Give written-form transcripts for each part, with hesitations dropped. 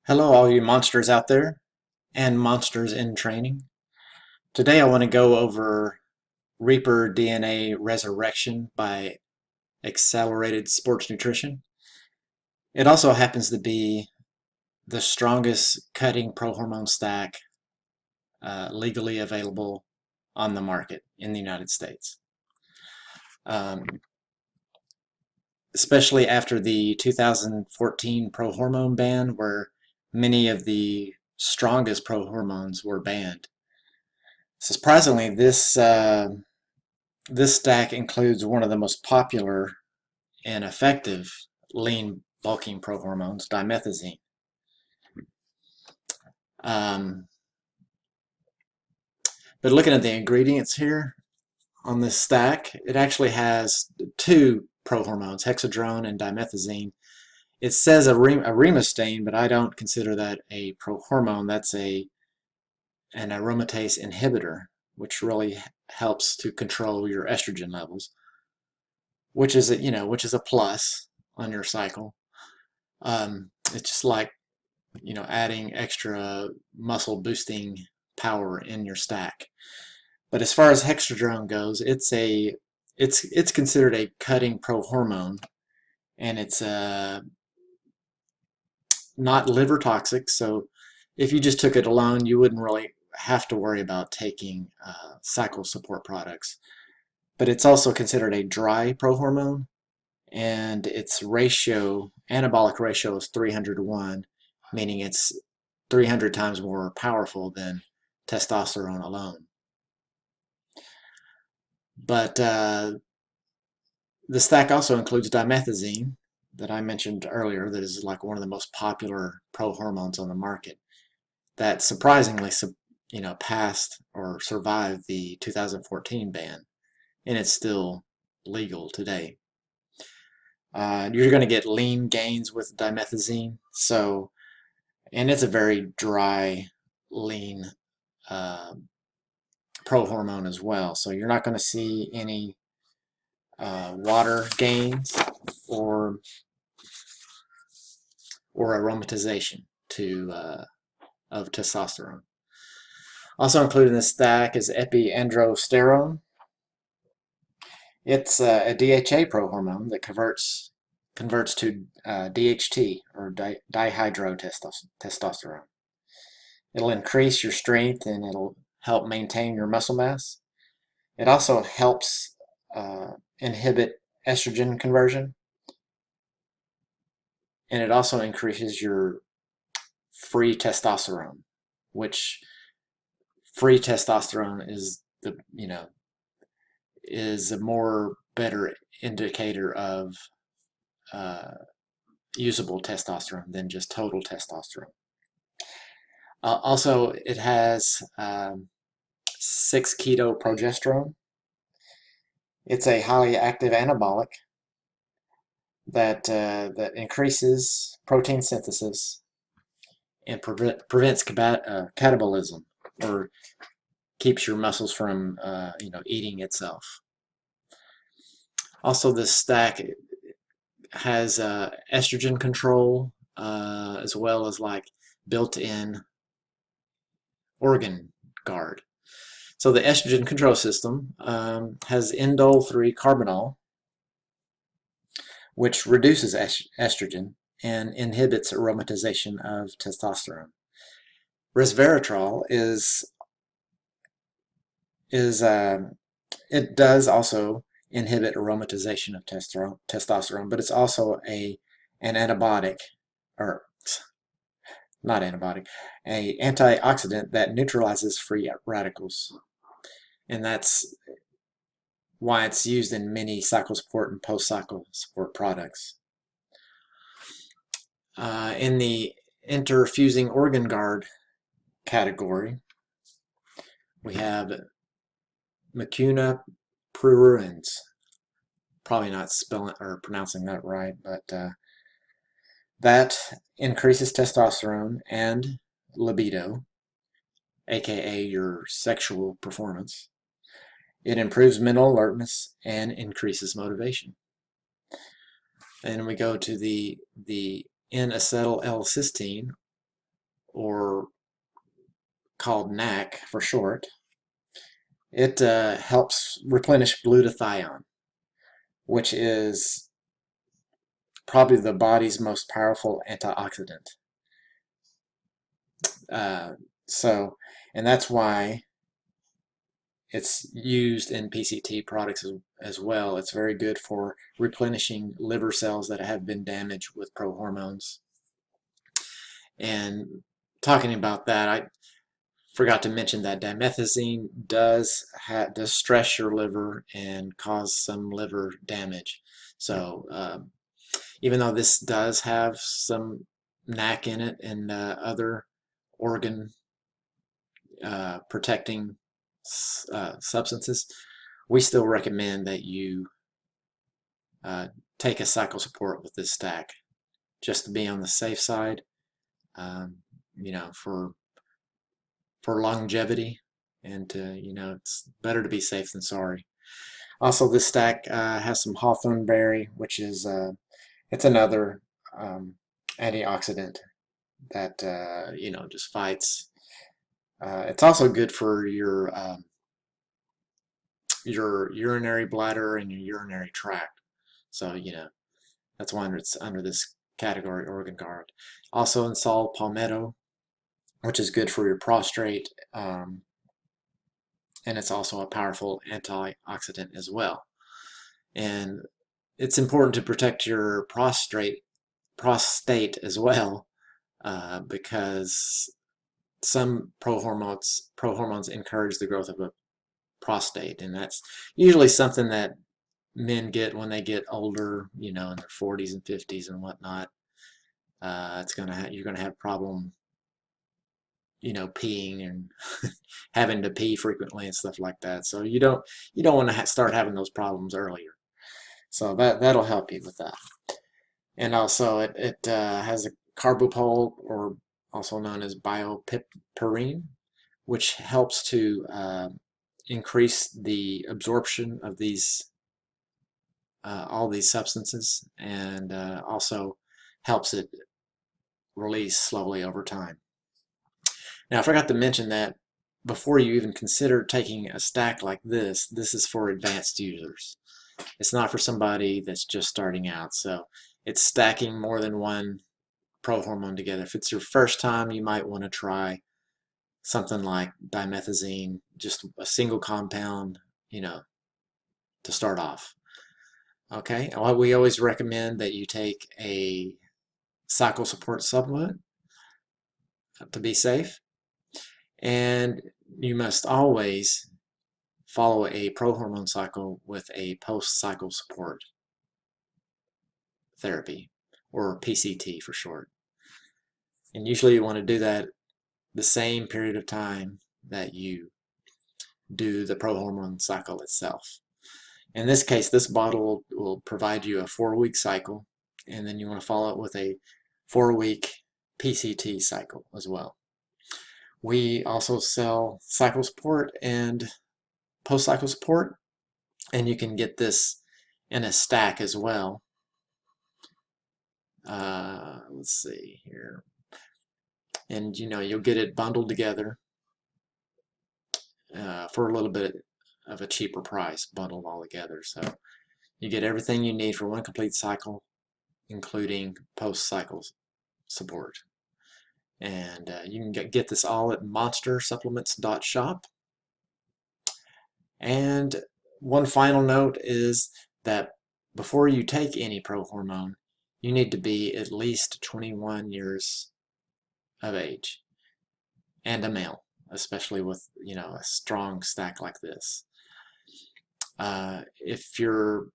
Hello, all you monsters out there and monsters in training. Today I want to go over Reaper DNA resurrection by accelerated sports nutrition. It also happens to be the strongest cutting prohormone stack legally available on the market in the United States. Um, Especially after the 2014 prohormone ban, where many of the strongest prohormones were banned. Surprisingly, this stack includes one of the most popular and effective lean bulking prohormones, dimethazine. Um, but looking at the ingredients here on this stack, it actually has two prohormones, hexadrone and dimethazine. It says a remestane, but I don't consider that a prohormone. That's an aromatase inhibitor, which really helps to control your estrogen levels, which is a plus on your cycle. It's just like adding extra muscle boosting power in your stack. But as far as hexadrone goes, it's considered a cutting prohormone, and it's not liver toxic. So if you just took it alone, you wouldn't really have to worry about taking cycle support products. But it's also considered a dry prohormone, and its anabolic ratio is 300 to 1, meaning it's 300 times more powerful than testosterone alone. But the stack also includes dimethazine that I mentioned earlier, that is like one of the most popular prohormones on the market, that surprisingly passed or survived the 2014 ban, and it's still legal today. You're going to get lean gains with dimethazine, and it's a very dry, lean uh, prohormone as well. So you're not going to see any water gains or aromatization of testosterone. Also included in the stack is epiandrosterone. It's a DHA prohormone that converts to DHT, or dihydrotestosterone. It'll increase your strength and it'll help maintain your muscle mass. It also helps inhibit estrogen conversion, and it also increases your free testosterone, which free testosterone is a more better indicator of uh, usable testosterone than just total testosterone. Also, it has 6-keto-progesterone. It's a highly active anabolic that increases protein synthesis and prevents catabolism, or keeps your muscles from eating itself. Also, this stack has estrogen control, as well as like built-in organ guard. So the estrogen control system has indole 3-carbinol, which reduces estrogen and inhibits aromatization of testosterone. Resveratrol it does also inhibit aromatization of testosterone, but it's also an antibiotic, or not antibiotic, an antioxidant that neutralizes free radicals, and that's why it's used in many cycle support and post-cycle support products. In the interfusing organ guard category, we have mucuna pruriens. Probably not spelling or pronouncing that right, but that increases testosterone and libido, aka your sexual performance. It improves mental alertness and increases motivation. And we go to the N-acetyl-L-cysteine, or called NAC for short, it helps replenish glutathione, which is probably the body's most powerful antioxidant. Uh, and that's why it's used in PCT products as well. It's very good for replenishing liver cells that have been damaged with prohormones. And talking about that, I forgot to mention that dimethazine does stress your liver and cause some liver damage. So even though this does have some NAC in it and other organ protecting substances, we still recommend that you take a cycle support with this stack, just to be on the safe side. You know, for longevity, and you know, it's better to be safe than sorry. Also, this stack has some hawthorn berry, which is it's another antioxidant that you know, just fights. It's also good for your urinary bladder and your urinary tract. So you know, that's why it's under this category, organ guard. Also in saw palmetto, which is good for your prostate, and it's also a powerful antioxidant as well. And it's important to protect your prostate as well, because some prohormones encourage the growth of a prostate, and that's usually something that men get when they get older, you know, in their 40s and 50s and whatnot. You're gonna have problem, you know, peeing and having to pee frequently and stuff like that. So you don't want to start having those problems earlier. So that'll help you with that. And also it has a carbopol, or also known as biopiperine, which helps to increase the absorption of these all these substances, and also helps it release slowly over time. Now, I forgot to mention that before you even consider taking a stack like this is for advanced users. It's not for somebody that's just starting out. So it's stacking more than one prohormone together. If it's your first time, you might want to try something like dimethazine, just a single compound, you know, to start off. Okay, well, we always recommend that you take a cycle support supplement to be safe. And you must always follow a prohormone cycle with a post-cycle support therapy, or PCT for short. And usually you want to do that the same period of time that you do the prohormone cycle itself. In this case, this bottle will provide you a 4-week cycle, and then you want to follow it with a 4-week PCT cycle as well. We also sell cycle support and post-cycle support, and you can get this in a stack as well. Let's see here, and you know, you'll get it bundled together for a little bit of a cheaper price, bundled all together. So you get everything you need for one complete cycle, including post-cycle support. And you can get this all at monstersupplements.shop. And one final note is that before you take any prohormone, you need to be at least 21 years of age and a male, especially with, you know, a strong stack like this. If you're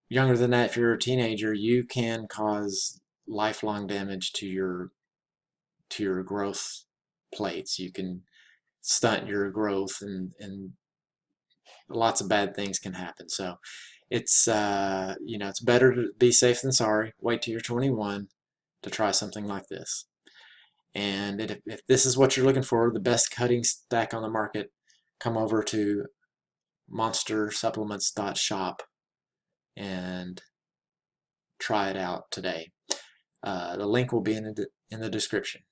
younger than that, if you're a teenager, you can cause lifelong damage to your growth plates. You can stunt your growth, and lots of bad things can happen. So it's you know, it's better to be safe than sorry. Wait till you're 21 to try something like this. And if this is what you're looking for, the best cutting stack on the market, come over to monstersupplements.shop and try it out today. The link will be in the description.